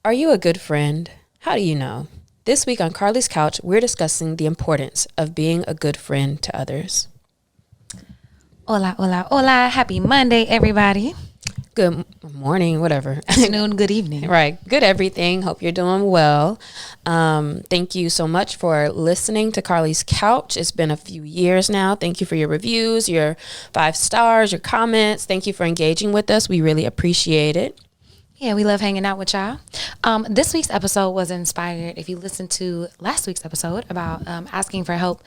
Are you a good friend? How do you know? This week on Carlie's Couch, we're discussing the importance of being a good friend to others. Hola, hola, hola. Happy Monday, everybody. Good morning, whatever. Afternoon, good evening. Right. Good everything. Hope you're doing well. Thank you so much for listening to Carlie's Couch. It's been a few years now. Thank you for your reviews, your 5 stars, your comments. Thank you for engaging with us. We really appreciate it. Yeah, we love hanging out with y'all. This week's episode was inspired. If you listened to last week's episode about asking for help,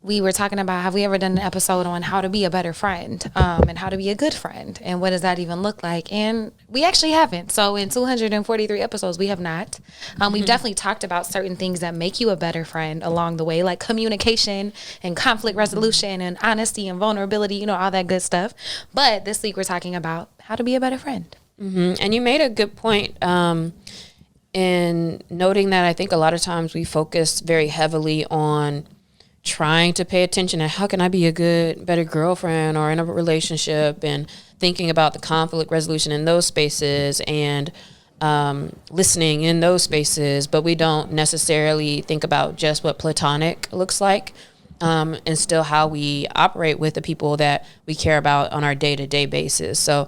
we were talking about, have we ever done an episode on how to be a better friend and how to be a good friend and what does that even look like? And we actually haven't. So in 243 episodes, we have not. We've definitely talked about certain things that make you a better friend along the way, like communication and conflict resolution and honesty and vulnerability, all that good stuff. But this week we're talking about how to be a better friend. Mm-hmm. And you made a good point in noting that I think a lot of times we focus very heavily on trying to pay attention to how can I be a better girlfriend or in a relationship, and thinking about the conflict resolution in those spaces and listening in those spaces, but we don't necessarily think about just what platonic looks like and still how we operate with the people that we care about on our day-to-day basis. So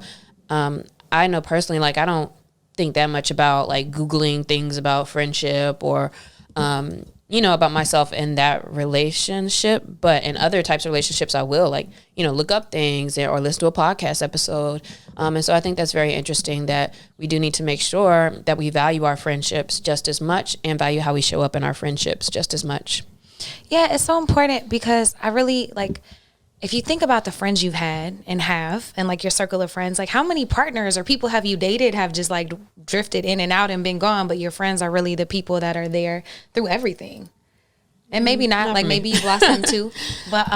I know personally, I don't think that much about Googling things about friendship or about myself in that relationship, but in other types of relationships, I will look up things or listen to a podcast episode. And so I think that's very interesting that we do need to make sure that we value our friendships just as much and value how we show up in our friendships just as much. Yeah, it's so important because I really if you think about the friends you've had and have, and your circle of friends, how many partners or people have you dated have just drifted in and out and been gone, but your friends are really the people that are there through everything. And maybe not maybe you've lost them too, but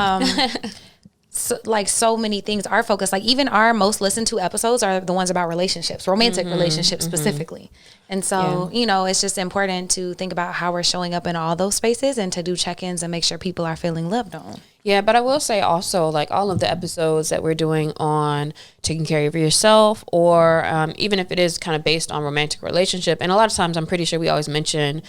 so many things are focused. Even our most listened to episodes are the ones about relationships, romantic relationships specifically. And so, it's just important to think about how we're showing up in all those spaces and to do check-ins and make sure people are feeling loved on. Yeah, but I will say also, all of the episodes that we're doing on taking care of yourself, or even if it is kind of based on romantic relationship, and a lot of times I'm pretty sure we always mention,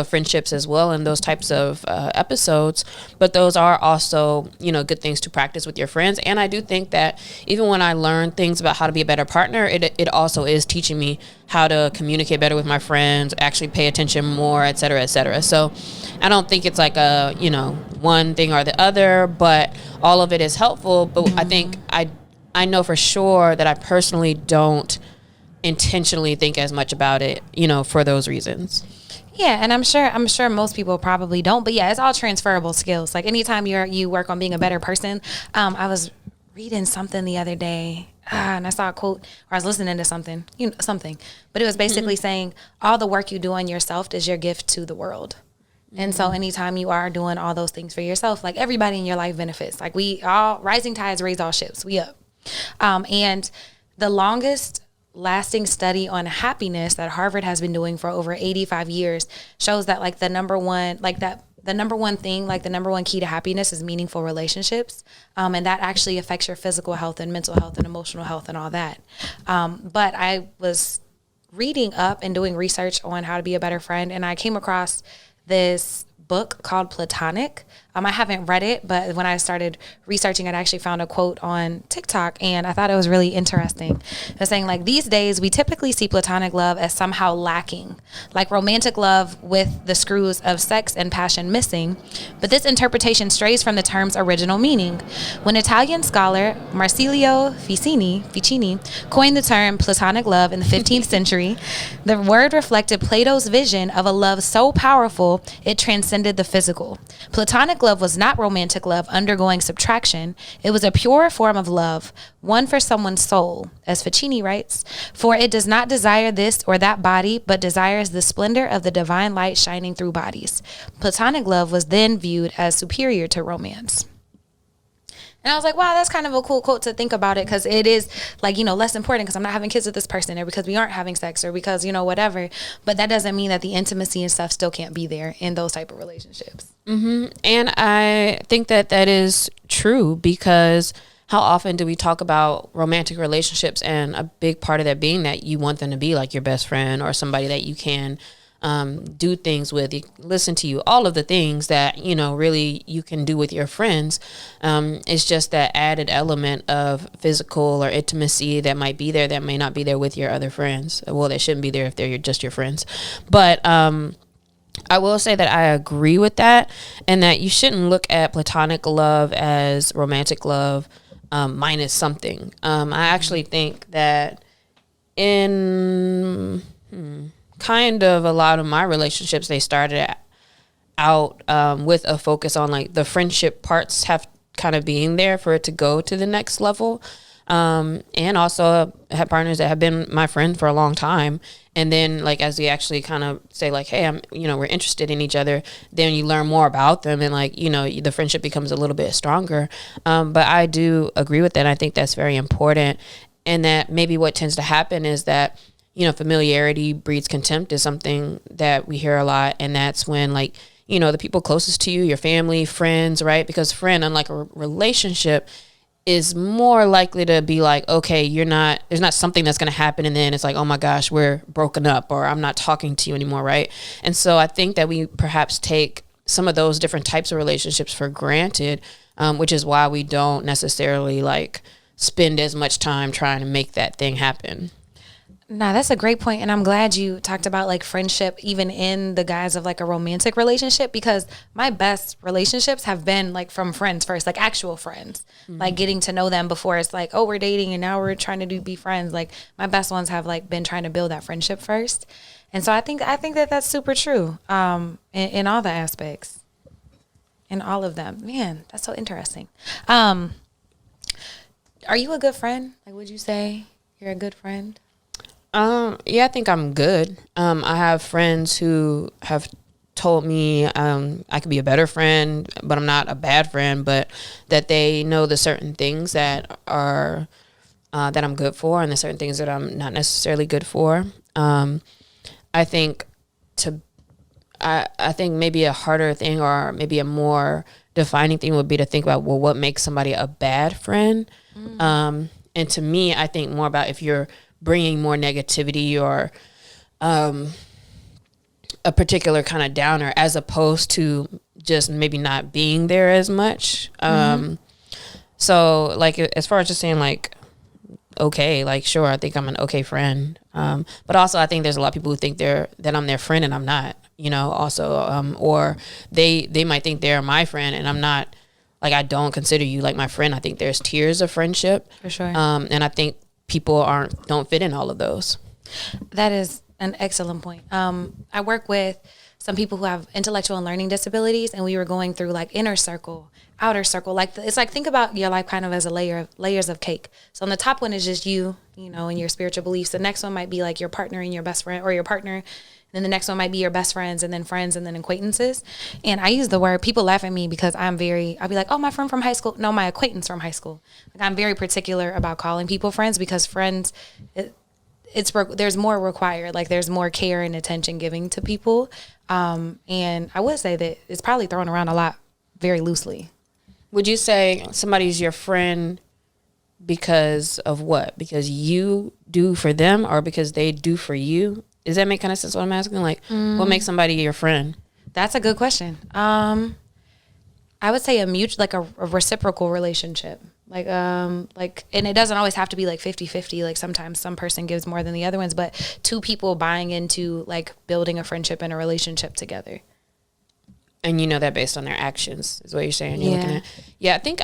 friendships as well in those types of episodes, but those are also, good things to practice with your friends. And I do think that even when I learn things about how to be a better partner, it also is teaching me how to communicate better with my friends, actually pay attention more, et cetera, et cetera. So I don't think it's a, one thing or the other, but all of it is helpful. But I think I know for sure that I personally don't intentionally think as much about it, for those reasons. Yeah, and I'm sure most people probably don't, but yeah, it's all transferable skills. Anytime you work on being a better person, I was reading something the other day, and I saw a quote, or I was listening to something, but it was basically saying all the work you do on yourself is your gift to the world. And so anytime you are doing all those things for yourself, everybody in your life benefits. We all, rising tides raise all ships, we up. And the longest lasting study on happiness that Harvard has been doing for over 85 years shows that the number one thing, the number one key to happiness is meaningful relationships. And that actually affects your physical health and mental health and emotional health and all that. But I was reading up and doing research on how to be a better friend, and I came across this book called Platonic. I haven't read it, but when I started researching it, I actually found a quote on TikTok, and I thought it was really interesting. It's saying these days we typically see platonic love as somehow lacking, romantic love with the screws of sex and passion missing. But this interpretation strays from the term's original meaning. When Italian scholar Marsilio Ficini coined the term platonic love in the 15th century, the word reflected Plato's vision of a love so powerful it transcended the physical. Platonic love was not romantic love undergoing subtraction. It was a pure form of love, one for someone's soul, as Ficini writes, for it does not desire this or that body, but desires the splendor of the divine light shining through bodies. Platonic love was then viewed as superior to romance. And I was like, wow, that's kind of a cool quote to think about it, because it is less important because I'm not having kids with this person, or because we aren't having sex, or because, whatever. But that doesn't mean that the intimacy and stuff still can't be there in those type of relationships. Mm-hmm. And I think that is true, because how often do we talk about romantic relationships, and a big part of that being that you want them to be like your best friend or somebody that you can do things with, you listen to you, all of the things that, you know, really you can do with your friends. It's just that added element of physical or intimacy that might be there that may not be there with your other friends. Well, they shouldn't be there if they're just your friends. But I will say that I agree with that, and that you shouldn't look at platonic love as romantic love minus something. I actually think that in kind of a lot of my relationships, they started out with a focus on like the friendship parts have kind of being there for it to go to the next level. And also have partners that have been my friend for a long time. And then like, as we actually kind of say like, hey, we're interested in each other, then you learn more about them, and like, you know, the friendship becomes a little bit stronger. But I do agree with that. I think that's very important. And that maybe what tends to happen is that, you know, familiarity breeds contempt is something that we hear a lot. And that's when like, you know, the people closest to you, your family, friends, right? Because friend, unlike a relationship, is more likely to be like, okay, there's not something that's going to happen and then it's like, oh my gosh, we're broken up, or I'm not talking to you anymore, right? And so I think that we perhaps take some of those different types of relationships for granted, which is why we don't necessarily like spend as much time trying to make that thing happen. Nah, that's a great point. And I'm glad you talked about like friendship, even in the guise of like a romantic relationship, because my best relationships have been like from friends first, like actual friends, like getting to know them before it's like, oh, we're dating and now we're trying to be friends. Like my best ones have like been trying to build that friendship first. And so I think that that's super true in all the aspects, in all of them. Man, that's so interesting. Are you a good friend? Like, would you say you're a good friend? Yeah, I think I'm good. I have friends who have told me I could be a better friend, but I'm not a bad friend, but that they know the certain things that are that I'm good for, and the certain things that I'm not necessarily good for. I think I think maybe a harder thing, or maybe a more defining thing, would be to think about, well, what makes somebody a bad friend? And to me, I think more about if you're bringing more negativity or a particular kind of downer, as opposed to just maybe not being there as much. So like, as far as just saying like, okay, like, sure, I think I'm an okay friend. But also I think there's a lot of people who think that I'm their friend and I'm not, you know, also, or they might think they're my friend and I'm not. Like, I don't consider you like my friend. I think there's tiers of friendship. For sure. And I think people don't fit in all of those. That is an excellent point. I work with some people who have intellectual and learning disabilities, and we were going through like inner circle, outer circle. Like it's like, think about your life kind of as layers of cake. So on the top one is just you know, and your spiritual beliefs. The next one might be like your partner and your best friend, or your partner. Then the next one might be your best friends, and then acquaintances. And I use the word, people laugh at me because I'll be like, oh, my friend from high school. No, my acquaintance from high school. Like, I'm very particular about calling people friends, because friends, there's more required. Like, there's more care and attention giving to people. And I would say that it's probably thrown around a lot very loosely. Would you say somebody's your friend because of what? Because you do for them, or because they do for you? Does that make kind of sense what I'm asking? Like, what makes somebody your friend? That's a good question. I would say a reciprocal relationship. And it doesn't always have to be like 50-50. Like, sometimes some person gives more than the other ones, but two people buying into like building a friendship and a relationship together. And you know that based on their actions is what you're saying. You're looking at. Yeah, I think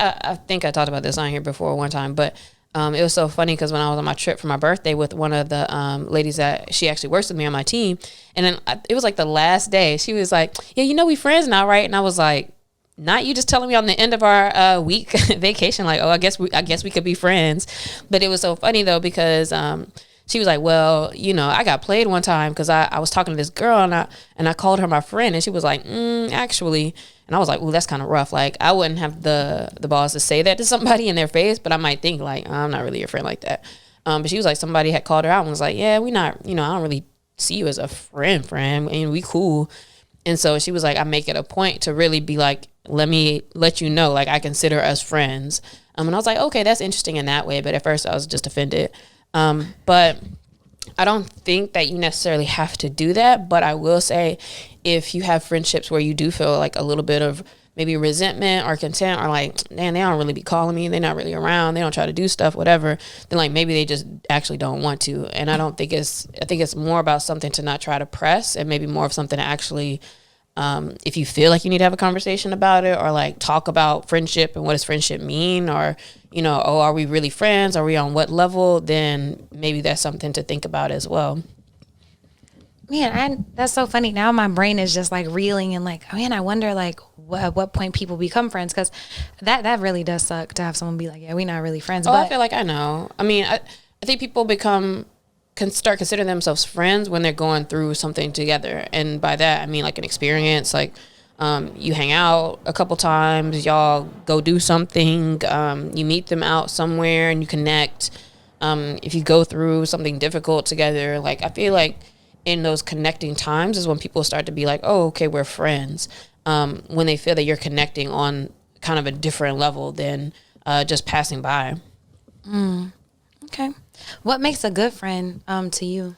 I talked about this on here before one time, but it was so funny because when I was on my trip for my birthday with one of the ladies that she actually works with me on my team, and then it was like the last day, she was like, yeah, you know, we friends now, right? And I was like, not you just telling me on the end of our week vacation, like, oh, I guess we could be friends. But it was so funny though, because she was like, well, you know, I got played one time because I was talking to this girl and I called her my friend, and she was like, actually. And I was like, ooh, that's kind of rough. Like, I wouldn't have the balls to say that to somebody in their face, but I might think like, I'm not really your friend like that. But she was like, somebody had called her out and was like, yeah, we not, you know, I don't really see you as a friend, and we cool. And so she was like, I make it a point to really be like, let me let you know, like, I consider us friends. And I was like, okay, that's interesting in that way. But at first I was just offended. But I don't think that you necessarily have to do that. But I will say, if you have friendships where you do feel like a little bit of maybe resentment or contempt, or like, man, they don't really be calling me, they're not really around, they don't try to do stuff, whatever, then like maybe they just actually don't want to. And I think it's more about something to not try to press, and maybe more of something to actually, if you feel like you need to have a conversation about it, or like talk about friendship and what does friendship mean, or, you know, oh, are we really friends? Are we on what level? Then maybe that's something to think about as well. Man, that's so funny. Now my brain is just like reeling and like, man, I wonder like at what point people become friends, because that really does suck to have someone be like, yeah, we're not really friends. Oh, but I feel like I know. I mean, I think people can start considering themselves friends when they're going through something together, and by that I mean like an experience, like you hang out a couple times, y'all go do something, you meet them out somewhere and you connect. If you go through something difficult together, like I feel like in those connecting times is when people start to be like, oh, okay, we're friends. When they feel that you're connecting on kind of a different level than just passing by. Okay. What makes a good friend to you?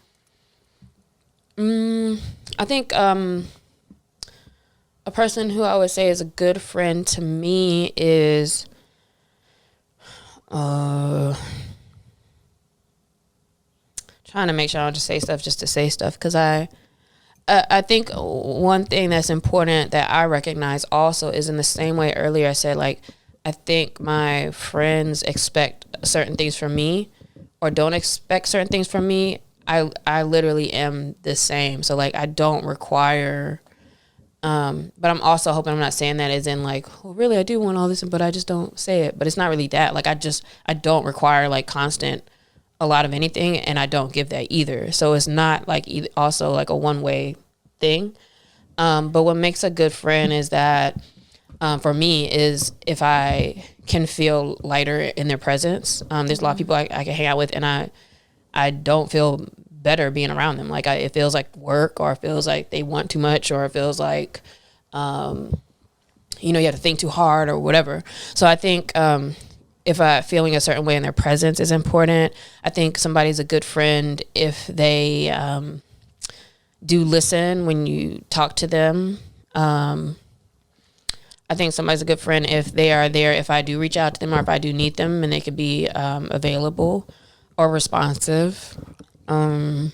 I think a person who I would say is a good friend to me is trying to make sure I don't just say stuff just to say stuff, because I think one thing that's important that I recognize also is, in the same way earlier I said, like, I think my friends expect certain things from me or don't expect certain things from me. I literally am the same. So like I don't require, but I'm also hoping I'm not saying that as in like, well, really I do want all this, but I just don't say it. But it's not really that. Like I don't require like constant a lot of anything, and I don't give that either. So it's not like also like a one-way thing. But what makes a good friend is that, for me, is if I can feel lighter in their presence. There's a lot of people I can hang out with, and I don't feel better being around them. Like it feels like work, or it feels like they want too much, or it feels like, you have to think too hard or whatever. So I think, if feeling a certain way in their presence is important. I think somebody's a good friend if they do listen when you talk to them. I think somebody's a good friend if they are there if I do reach out to them, or if I do need them, and they could be available or responsive. And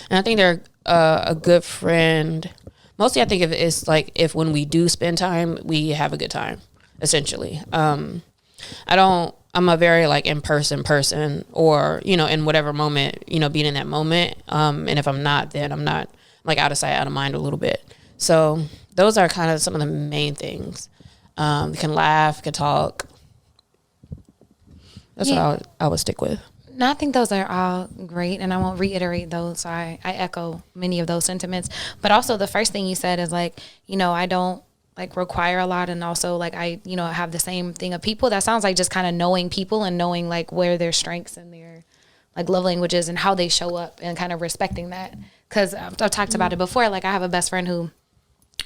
I think they're a good friend. Mostly I think of it as like if when we do spend time, we have a good time, essentially. I'm a very like in-person person, or, in whatever moment, being in that moment. And if I'm not, then I'm not, like, out of sight, out of mind a little bit. So those are kind of some of the main things. We can laugh, can talk. That's what I would stick with. No, I think those are all great, and I won't reiterate those. I echo many of those sentiments. But also the first thing you said is like, I don't like require a lot, and also like I have the same thing of people. That sounds like just kind of knowing people and knowing like where their strengths and their like love languages and how they show up, and kind of respecting that. Because I've talked about it before. Like I have a best friend who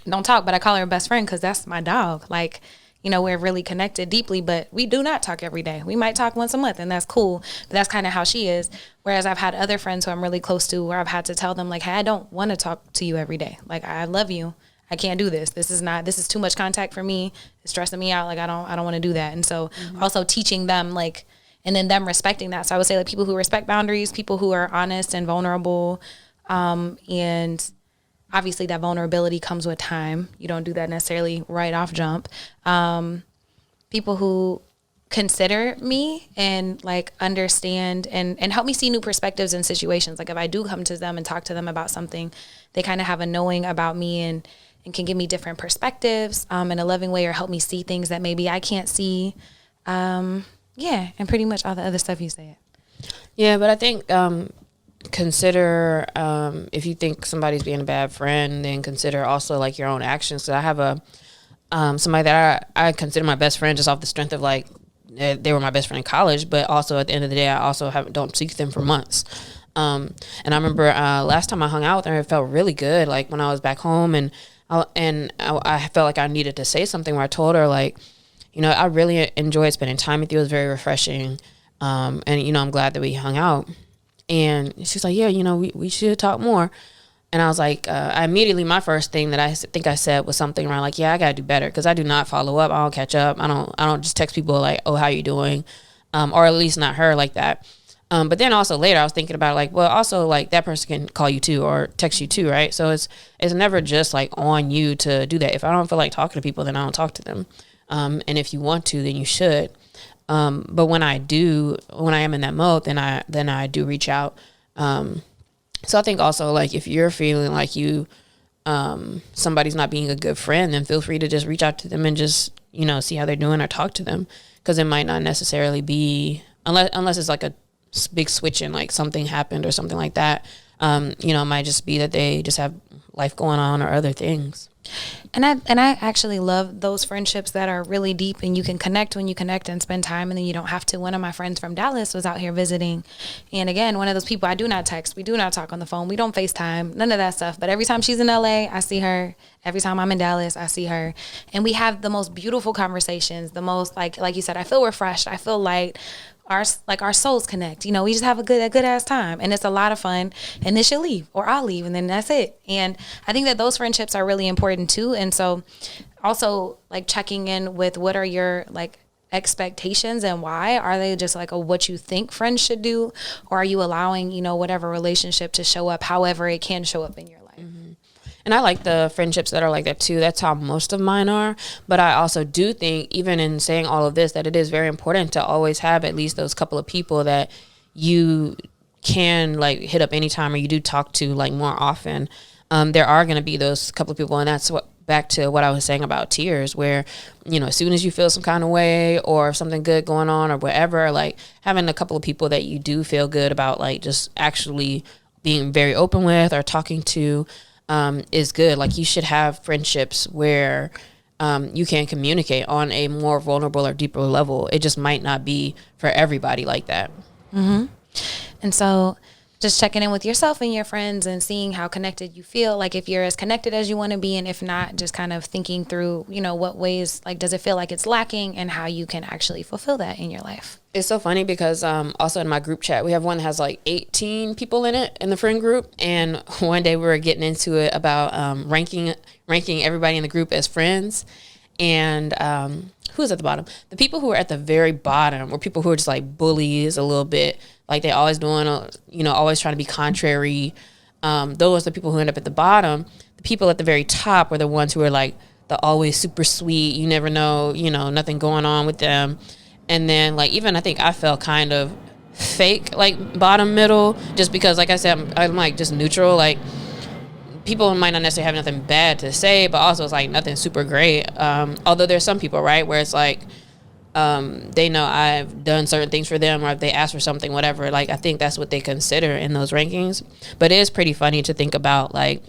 don't talk, but I call her a best friend because that's my dog. Like, we're really connected deeply, but we do not talk every day. We might talk once a month, and that's cool. But that's kind of how she is. Whereas I've had other friends who I'm really close to where I've had to tell them like, hey, I don't want to talk to you every day. Like I love you. I can't do this. This is too much contact for me. It's stressing me out. Like I don't want to do that. And so also teaching them like, and then them respecting that. So I would say like people who respect boundaries, people who are honest and vulnerable. And obviously that vulnerability comes with time. You don't do that necessarily right off jump. People who consider me and like understand and help me see new perspectives in situations. Like if I do come to them and talk to them about something, they kind of have a knowing about me and can give me different perspectives in a loving way, or help me see things that maybe I can't see. And pretty much all the other stuff you said. Yeah, but I think consider if you think somebody's being a bad friend, then consider also like your own actions. So I have somebody that I consider my best friend just off the strength of like they were my best friend in college, but also at the end of the day, I also don't see them for months. And I remember last time I hung out with her, it felt really good. Like when I was back home, and I felt like I needed to say something where I told her like, I really enjoyed spending time with you. It was very refreshing. And, I'm glad that we hung out. And she's like, yeah, we should talk more. And I was like, I immediately, my first thing that I think I said was something around like, yeah, I got to do better because I do not follow up. I don't catch up. I don't just text people like, oh, how you doing? Or at least not her like that. But then also later I was thinking about like, well, also like that person can call you too or text you too, right? So it's never just like on you to do that. If I don't feel like talking to people, then I don't talk to them. And if you want to, then you should. But when I am in that mode, then I do reach out. So I think also like if you're feeling like somebody's not being a good friend, then feel free to just reach out to them and just, see how they're doing or talk to them. Cause it might not necessarily be unless it's like a big switch and like something happened or something like that. It might just be that they just have life going on or other things. And I actually love those friendships that are really deep and you can connect when you connect and spend time and then you don't have to. One of my friends from Dallas was out here visiting. And again, one of those people I do not text. We do not talk on the phone. We don't FaceTime, none of that stuff. But every time she's in LA, I see her. Every time I'm in Dallas, I see her. And we have the most beautiful conversations, the most like you said, I feel refreshed. I feel light. Our souls connect. We just have a good ass time and it's a lot of fun, and then she'll leave or I'll leave and then that's it. And I think that those friendships are really important too. And so also like checking in with what are your like expectations and why are they just like what you think friends should do, or are you allowing, whatever relationship to show up however it can show up in your life. Mm-hmm. And I like the friendships that are like that too. That's how most of mine are. But I also do think, even in saying all of this, that it is very important to always have at least those couple of people that you can like hit up anytime or you do talk to like more often. There are going to be those couple of people, and that's back to what I was saying about tears, where, as soon as you feel some kind of way or something good going on or whatever, like having a couple of people that you do feel good about, like just actually being very open with or talking to, is good. Like you should have friendships where you can communicate on a more vulnerable or deeper level. It just might not be for everybody like that. Mm-hmm. And so just checking in with yourself and your friends and seeing how connected you feel, like if you're as connected as you want to be, and if not, just kind of thinking through, what ways, like, does it feel like it's lacking and how you can actually fulfill that in your life. It's so funny because also in my group chat, we have one that has like 18 people in it in the friend group. And one day we were getting into it about ranking everybody in the group as friends. And who's at the bottom? The people who are at the very bottom were people who are just like bullies a little bit. Like they always doing, always trying to be contrary. Those are the people who end up at the bottom. The people at the very top were the ones who are like the always super sweet. You never know, nothing going on with them. And then like, even I think I felt kind of fake, like bottom middle, just because like I said, I'm like just neutral. Like people might not necessarily have nothing bad to say, but also it's like nothing super great. Although there's some people, right, where it's like, they know I've done certain things for them, or if they ask for something, whatever, like I think that's what they consider in those rankings. But it is pretty funny to think about, like,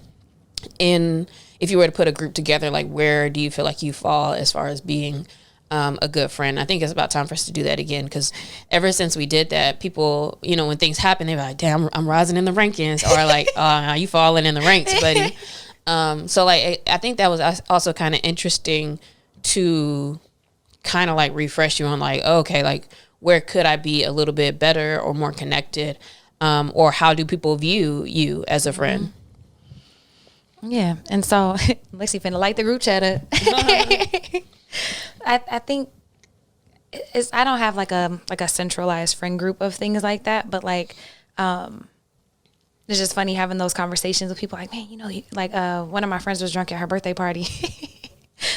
if you were to put a group together, like where do you feel like you fall as far as being a good friend. I think it's about time for us to do that again, because ever since we did that, people, when things happen, they're like, damn, I'm rising in the rankings, or like, you falling in the ranks, buddy. So like, I think that was also kind of interesting to kind of like refresh you on like, okay, like where could I be a little bit better or more connected, or how do people view you as a friend? Yeah. And so Lexi finna light the group chat up. I think I don't have like a centralized friend group of things like that, but like it's just funny having those conversations with people like, man, like one of my friends was drunk at her birthday party.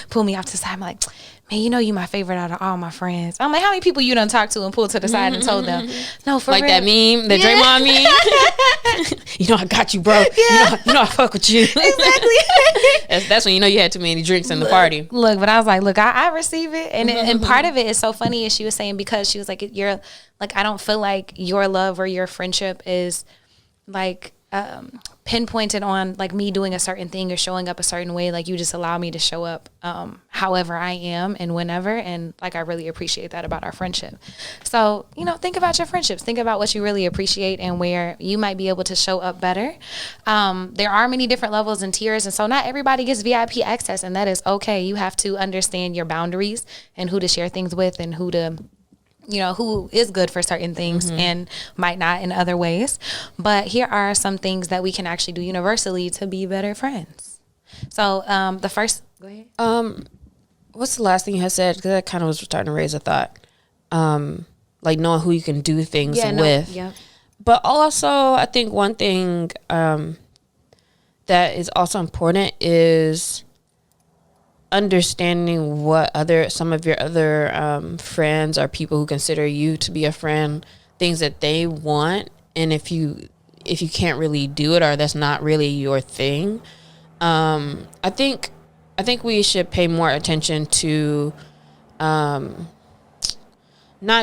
Pulled me off to the side. I'm like, man, you my favorite out of all my friends. I'm like, how many people you done talked to and pulled to the side and told them? No, for like real. That meme, the Draymond meme. I got you, bro. Yeah. I fuck with you. Exactly. That's when you had too many drinks in the party. Look, but I was like, I receive it, and part of it is so funny. As she was saying, because she was like, you're like, I don't feel like your love or your friendship is like pinpointed on like me doing a certain thing or showing up a certain way. Like you just allow me to show up however I am and whenever. And like I really appreciate that about our friendship. So, you know, think about your friendships. Think about what you really appreciate and where you might be able to show up better. There are many different levels and tiers. And so not everybody gets VIP access, and that is okay. You have to understand your boundaries and who to share things with and who to, you know, who is good for certain things and might not in other ways. But here are some things that we can actually do universally to be better friends. So the first, go ahead. What's the last thing you had said? Because that kind of was starting to raise a thought. Like knowing who you can do things with. Yeah. But also, I think one thing that is also important is understanding what some of your other friends or people who consider you to be a friend, things that they want, and if you can't really do it or that's not really your thing, I think we should pay more attention to not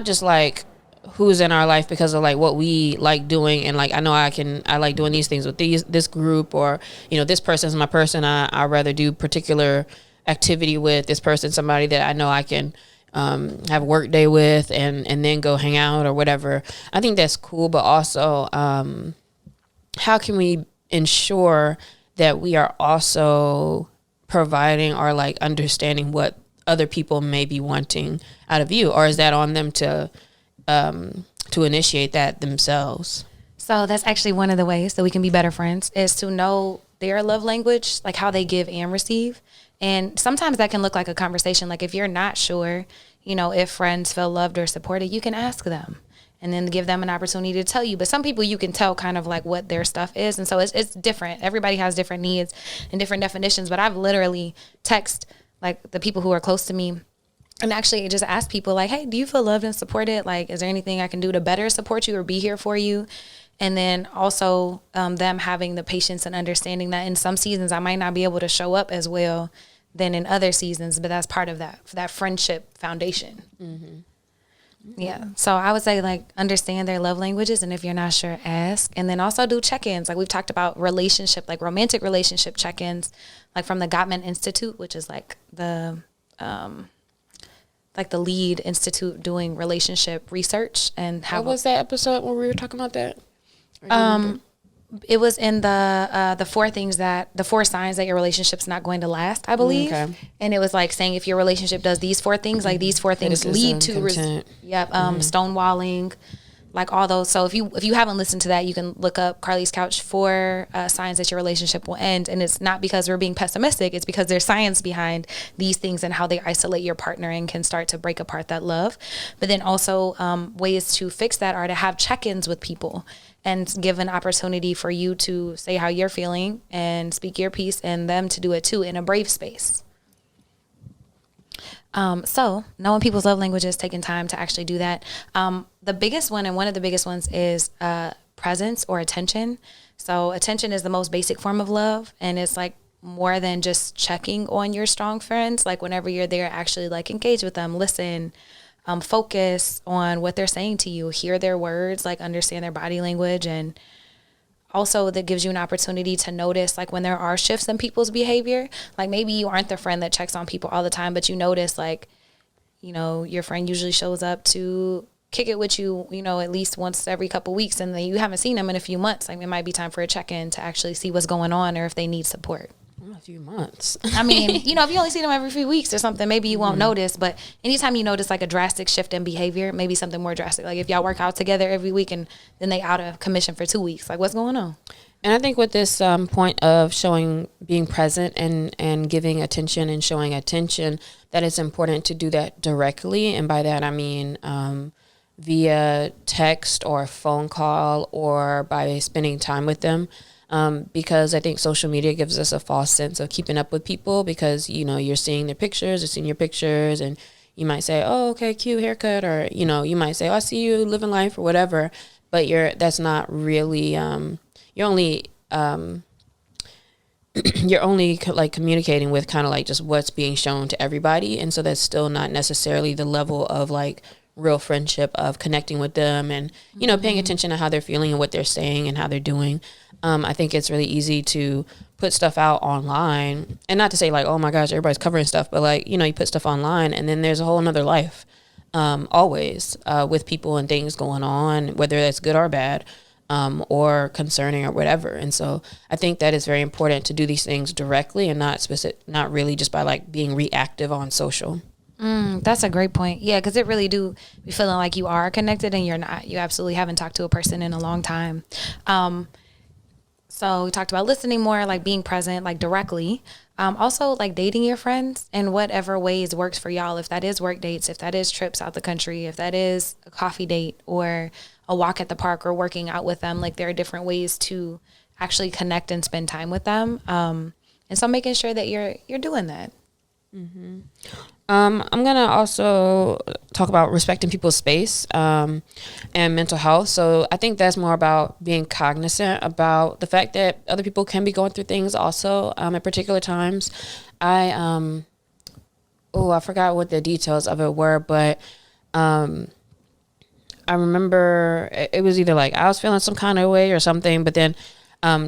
just like who's in our life because of like what we like doing, and like I know I like doing these things with this group, or you know, this person's my person. I'd rather do particular activity with this person, somebody that I know I can have a work day with and then go hang out or whatever. I think that's cool, but also how can we ensure that we are also providing or like understanding what other people may be wanting out of you, or is that on them to initiate that themselves? So that's actually one of the ways that we can be better friends is to know their love language, like how they give and receive. And sometimes that can look like a conversation. Like if you're not sure, you know, if friends feel loved or supported, you can ask them and then give them an opportunity to tell you. But some people you can tell kind of like what their stuff is. And so it's different. Everybody has different needs and different definitions. But I've literally texted like the people who are close to me and actually just ask people like, hey, do you feel loved and supported? Like, is there anything I can do to better support you or be here for you? And then also them having the patience and understanding that in some seasons I might not be able to show up as well than in other seasons, but that's part of that friendship foundation. Yeah. So I would say like understand their love languages, and if you're not sure, ask. And then also do check-ins. Like we've talked about relationship, like romantic relationship check-ins, like from the Gottman Institute, which is like the lead institute doing relationship research. And how what was that episode where we were talking about that? It was in the four signs that your relationship's not going to last, I believe. Okay. And it was like saying if your relationship does these four things, like these four things lead to stonewalling, like all those. So if you haven't listened to that, you can look up Carlie's Couch, 4 signs that your relationship will end. And it's not because we're being pessimistic, it's because there's science behind these things and how they isolate your partner and can start to break apart that love. But then also ways to fix that are to have check-ins with people and give an opportunity for you to say how you're feeling and speak your piece, and them to do it too in a brave space. So knowing people's love languages, taking time to actually do that. The biggest one, and one of the biggest ones, is presence or attention. So attention is the most basic form of love, and it's like more than just checking on your strong friends. Like whenever you're there, actually like engage with them, listen, focus on what they're saying to you, hear their words, like understand their body language. And also that gives you an opportunity to notice like when there are shifts in people's behavior. Like maybe you aren't the friend that checks on people all the time, but you notice like, you know, your friend usually shows up to kick it with you, you know, at least once every couple weeks, and then you haven't seen them in a few months. Like it might be time for a check-in to actually see what's going on or if they need support. A few months. I mean, you know, if you only see them every few weeks or something, maybe you won't notice. But anytime you notice like a drastic shift in behavior, maybe something more drastic, like if y'all work out together every week and then they out of commission for 2 weeks, like what's going on? And I think with this point of being present and giving attention and showing attention, that it's important to do that directly. And by that, I mean via text or phone call or by spending time with them. Because I think social media gives us a false sense of keeping up with people because, you know, you're seeing their pictures or seeing your pictures, and you might say, oh, okay, cute haircut. Or, you know, you might say, oh, I see you living life or whatever. But that's not really, you're only like communicating with kind of like just what's being shown to everybody. And so that's still not necessarily the level of like real friendship of connecting with them and, you know, paying attention to how they're feeling and what they're saying and how they're doing. I think it's really easy to put stuff out online, and not to say like, oh my gosh, everybody's covering stuff, but like, you know, you put stuff online and then there's a whole nother life, always, with people and things going on, whether that's good or bad, or concerning or whatever. And so I think that it's very important to do these things directly and not really just by like being reactive on social. That's a great point. Yeah, because it really do be feeling like you are connected and you're not. You absolutely haven't talked to a person in a long time. So we talked about listening more, like being present, like directly. Also, like dating your friends in whatever ways works for y'all. If that is work dates, if that is trips out the country, if that is a coffee date or a walk at the park or working out with them, like there are different ways to actually connect and spend time with them. And so making sure that you're doing that. I'm going to also talk about respecting people's space, and mental health. So I think that's more about being cognizant about the fact that other people can be going through things also, at particular times. I forgot what the details of it were, but, I remember it was either like I was feeling some kind of way or something, but then,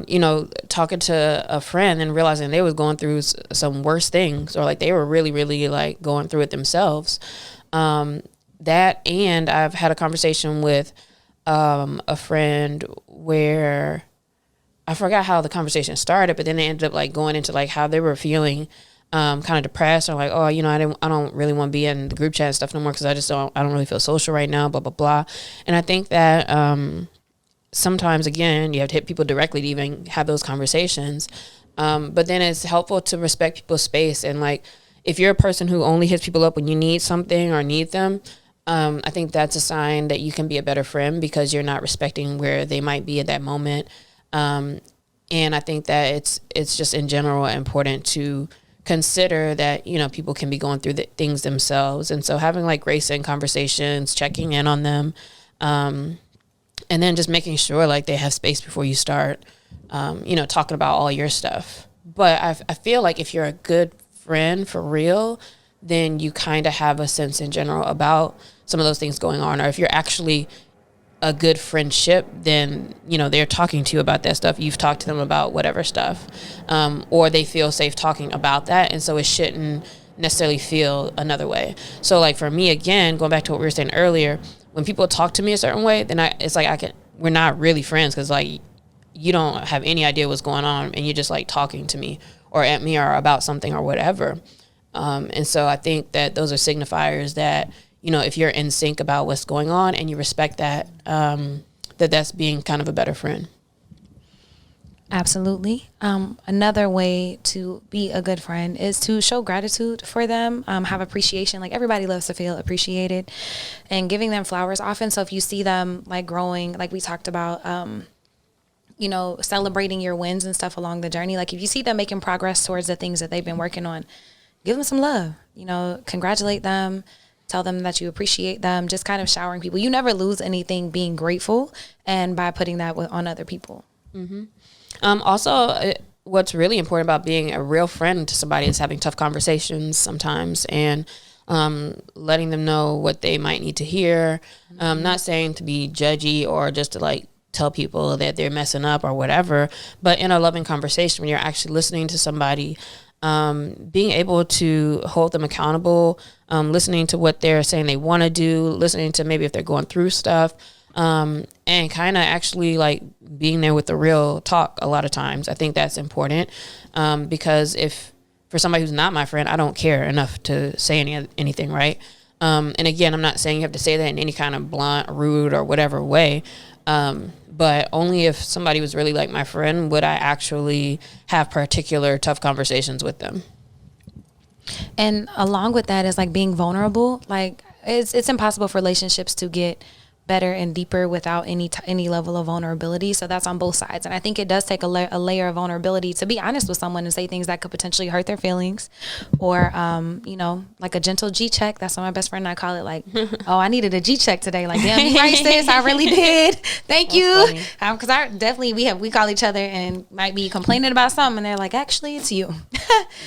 you know, talking to a friend and realizing they was going through some worse things, or like they were really, really like going through it themselves. That, and I've had a conversation with a friend where I forgot how the conversation started, but then they ended up like going into like how they were feeling, kind of depressed, or like, oh, you know, I don't really want to be in the group chat and stuff no more because I don't really feel social right now, blah, blah, blah. And I think that, sometimes, again, you have to hit people directly to even have those conversations. But then it's helpful to respect people's space. And like, if you're a person who only hits people up when you need something or need them, I think that's a sign that you can be a better friend because you're not respecting where they might be at that moment. And I think that it's just in general important to consider that, you know, people can be going through things themselves. And so having like grace in conversations, checking in on them, and then just making sure like they have space before you start, you know, talking about all your stuff. But I feel like if you're a good friend for real, then you kind of have a sense in general about some of those things going on. Or if you're actually a good friendship, then, you know, they're talking to you about that stuff. You've talked to them about whatever stuff, or they feel safe talking about that. And so it shouldn't necessarily feel another way. So like for me, again, going back to what we were saying earlier, when people talk to me a certain way, then it's like we're not really friends, because like you don't have any idea what's going on and you're just like talking to me or at me or about something or whatever. And so I think that those are signifiers that, you know, if you're in sync about what's going on and you respect that, that's being kind of a better friend. Absolutely. Another way to be a good friend is to show gratitude for them, have appreciation. Like everybody loves to feel appreciated, and giving them flowers often. So if you see them like growing, like we talked about, you know, celebrating your wins and stuff along the journey. Like if you see them making progress towards the things that they've been working on, give them some love, you know, congratulate them, tell them that you appreciate them, just kind of showering people. You never lose anything being grateful, and by putting that on other people. Mm-hmm. Also, what's really important about being a real friend to somebody is having tough conversations sometimes, and letting them know what they might need to hear. Not saying to be judgy or just to like tell people that they're messing up or whatever, but in a loving conversation, when you're actually listening to somebody, being able to hold them accountable, listening to what they're saying they want to do, listening to maybe if they're going through stuff, and kind of actually like being there with the real talk a lot of times. I think that's important, because if for somebody who's not my friend, I don't care enough to say anything, right? And again, I'm not saying you have to say that in any kind of blunt, rude, or whatever way, but only if somebody was really like my friend would I actually have particular tough conversations with them. And along with that is like being vulnerable. Like it's impossible for relationships to get better and deeper without any level of vulnerability. So that's on both sides. And I think it does take a layer of vulnerability to be honest with someone and say things that could potentially hurt their feelings, or you know, like a gentle G check. That's what my best friend and I call it. Like, oh, I needed a G check today. Like, damn, you right, sis, I really did. Thank that's you. Because I definitely we call each other and might be complaining about something, and they're like, actually, it's you.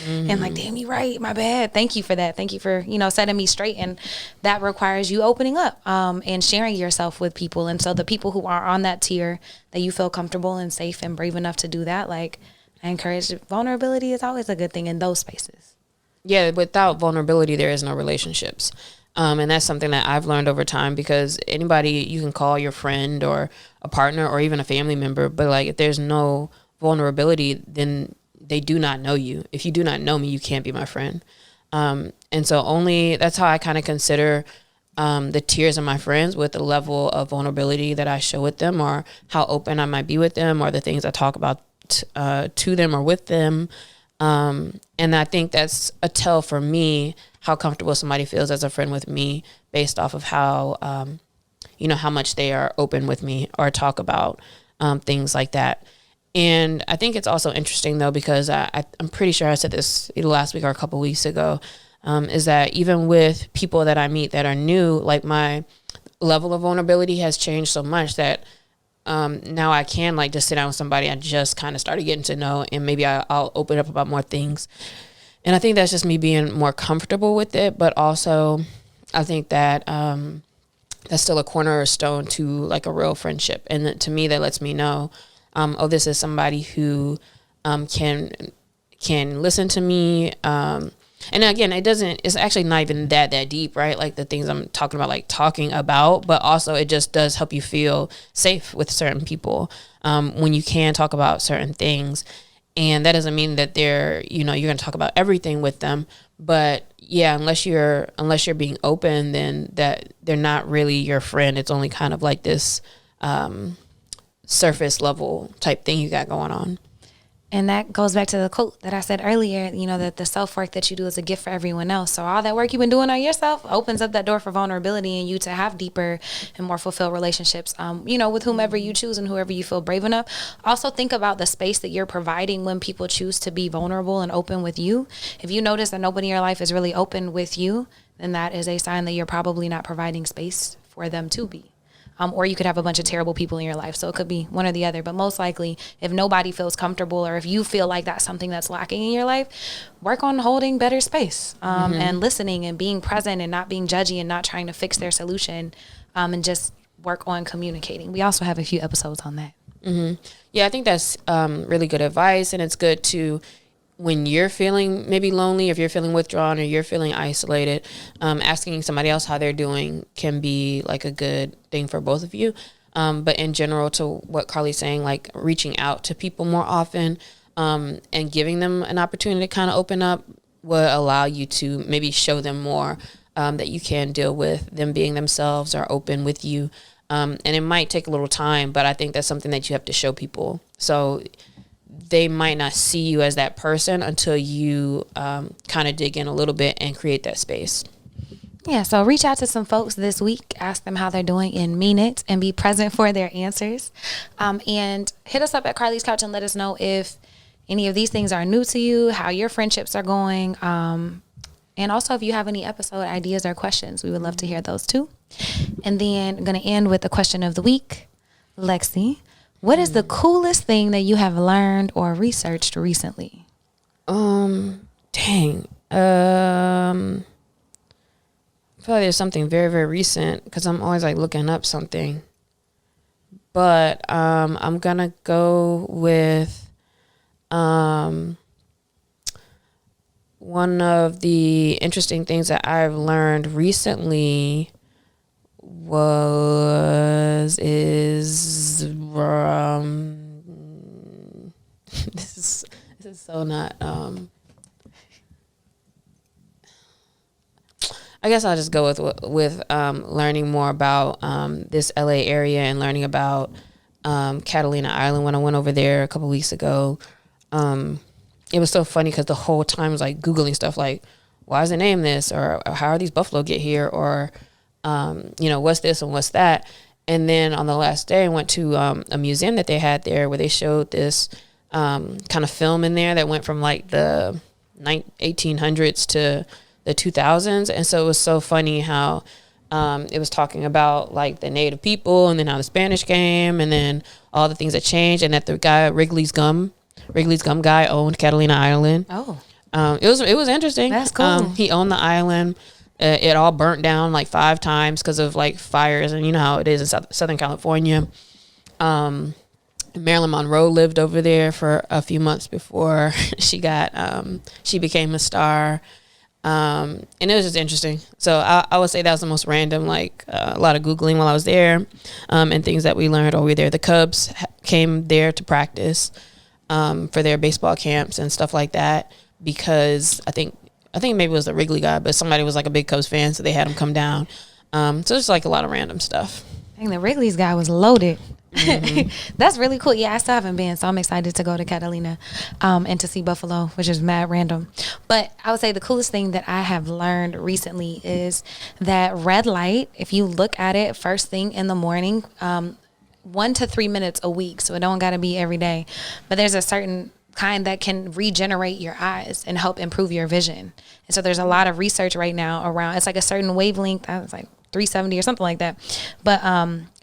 And like, damn, you right, my bad. Thank you for that. Thank you for, you know, setting me straight. And that requires you opening up and sharing yourself with people. And so the people who are on that tier that you feel comfortable and safe and brave enough to do that, like, I encourage vulnerability is always a good thing in those spaces. Yeah, without vulnerability, there is no relationships. And that's something that I've learned over time, because anybody you can call your friend or a partner or even a family member, but like if there's no vulnerability, then they do not know you. If you do not know me, you can't be my friend. And so that's how I kind of consider the tiers of my friends, with the level of vulnerability that I show with them, or how open I might be with them, or the things I talk about to them or with them. And I think that's a tell for me how comfortable somebody feels as a friend with me, based off of how, you know, how much they are open with me or talk about things like that. And I think it's also interesting, though, because I'm pretty sure I said this either last week or a couple weeks ago, is that even with people that I meet that are new, like my level of vulnerability has changed so much that now I can like just sit down with somebody I just kind of started getting to know, and maybe I'll open up about more things. And I think that's just me being more comfortable with it. But also I think that that's still a cornerstone to like a real friendship. And to me, that lets me know, oh, this is somebody who can listen to me. And again, it's actually not even that deep, right? Like the things I'm talking about, but also it just does help you feel safe with certain people when you can talk about certain things. And that doesn't mean that you're going to talk about everything with them. But yeah, unless you're being open, then that they're not really your friend. It's only kind of like this surface level type thing you got going on. And that goes back to the quote that I said earlier, you know, that the self-work that you do is a gift for everyone else. So all that work you've been doing on yourself opens up that door for vulnerability and you to have deeper and more fulfilled relationships, you know, with whomever you choose and whoever you feel brave enough. Also think about the space that you're providing when people choose to be vulnerable and open with you. If you notice that nobody in your life is really open with you, then that is a sign that you're probably not providing space for them to be. Or you could have a bunch of terrible people in your life. So it could be one or the other. But most likely, if nobody feels comfortable, or if you feel like that's something that's lacking in your life, work on holding better space and listening and being present and not being judgy and not trying to fix their solution, and just work on communicating. We also have a few episodes on that. Mm-hmm. Yeah, I think that's really good advice. And it's good to, when you're feeling maybe lonely, if you're feeling withdrawn or you're feeling isolated, asking somebody else how they're doing can be like a good thing for both of you. But in general, to what Carlie's saying, like reaching out to people more often and giving them an opportunity to kind of open up will allow you to maybe show them more that you can deal with them being themselves or open with you. And it might take a little time, but I think that's something that you have to show people. So they might not see you as that person until you kind of dig in a little bit and create that space. Yeah, so reach out to some folks this week, ask them how they're doing and mean it, and be present for their answers. And hit us up at Carlie's Couch and let us know if any of these things are new to you, how your friendships are going. And also if you have any episode ideas or questions, we would love to hear those too. And then I'm going to end with the question of the week. Lexi, what is the coolest thing that you have learned or researched recently? I feel like there's something very, very recent because I'm always like looking up something. But I'm going to go with one of the interesting things that I've learned recently is this is so not I guess I'll just go with learning more about this LA area and learning about Catalina Island when I went over there a couple weeks ago. It was so funny because the whole time I was like Googling stuff like, why is it named this? Or how are these buffalo get here? Or, what's this and what's that? And then on the last day, I went to a museum that they had there where they showed this kind of film in there that went from like the 1800s to the 2000s. And so it was so funny how it was talking about like the native people and then how the Spanish came and then all the things that changed, and that the guy Wrigley's Gum guy owned Catalina Island. Oh, it was interesting. That's cool. He owned the island. It all burnt down like 5 times because of like fires, and you know how it is in Southern California. Marilyn Monroe lived over there for a few months before she became a star. And it was just interesting. So I would say that was the most random, like a lot of Googling while I was there, and things that we learned while we were there. The Cubs came there to practice for their baseball camps and stuff like that, because I think maybe it was the Wrigley guy, but somebody was like a big Cubs fan, so they had him come down. So it's like a lot of random stuff. I think the Wrigley's guy was loaded. Mm-hmm. That's really cool. Yeah, I still haven't been, so I'm excited to go to Catalina and to see buffalo, which is mad random. But I would say the coolest thing that I have learned recently is that red light, if you look at it first thing in the morning, 1 to 3 minutes a week, so it don't got to be every day, but there's a certain kind that can regenerate your eyes and help improve your vision. And so there's a lot of research right now around, it's like a certain wavelength, I was like 370 or something like that, but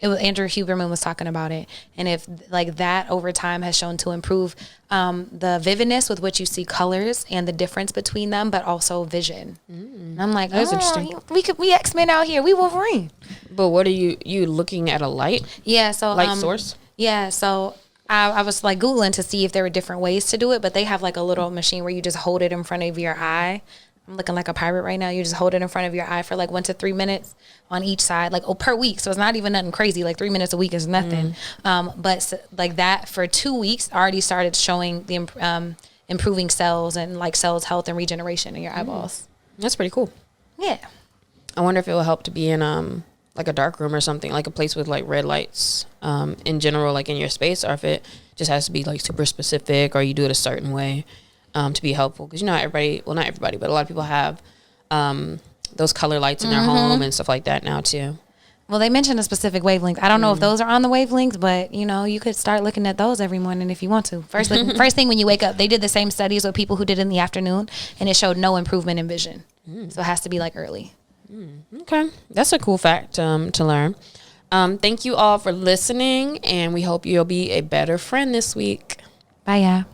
it was Andrew Huberman was talking about it, and if like that over time has shown to improve the vividness with which you see colors and the difference between them, but also vision. And I'm like, that's interesting. We X-Men out here, we Wolverine. But what are you looking at a light? Yeah, so light source. Yeah, so I was like Googling to see if there were different ways to do it, but they have like a little machine where you just hold it in front of your eye. I'm looking like a pirate right now. You just hold it in front of your eye for like 1 to 3 minutes on each side, like per week. So it's not even nothing crazy. Like 3 minutes a week is nothing. But like that for 2 weeks already started showing the improving cells and like cells health and regeneration in your eyeballs. That's pretty cool. Yeah. I wonder if it will help to be in like a dark room or something, like a place with like red lights in general, like in your space, or if it just has to be like super specific or you do it a certain way to be helpful. Because you know, not everybody, but a lot of people have those color lights in their home and stuff like that now too. Well, they mentioned a specific wavelength. I don't know if those are on the wavelengths, but you know, you could start looking at those every morning if you want to. First thing when you wake up, they did the same studies with people who did it in the afternoon, and it showed no improvement in vision. So it has to be like early. Okay, that's a cool fact to learn. Thank you all for listening, and we hope you'll be a better friend this week. Bye, y'all.